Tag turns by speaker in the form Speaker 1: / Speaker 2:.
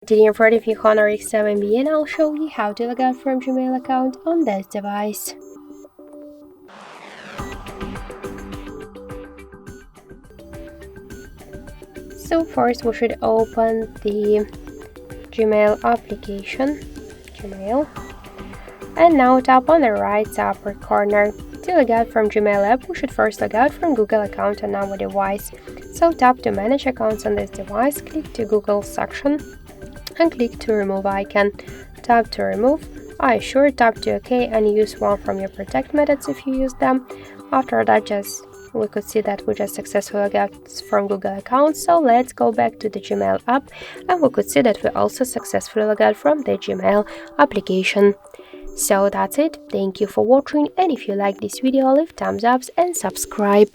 Speaker 1: Today I'm ready for HONOR X7b and I'll show you how to log out from Gmail account on this device. So first we should open the Gmail application, Gmail, and now tap on the right upper corner. To log out from Gmail app, we should first log out from Google account on our device. So tap to manage accounts on this device, click to Google section and click to remove icon. Tap to remove, tap to OK and use one from your protect methods if you use them. After that, we could see that we just successfully logged out from Google account. So let's go back to the Gmail app and we could see that we also successfully logged out from the Gmail application. So that's it. Thank you for watching, and if you like this video, leave thumbs up and subscribe.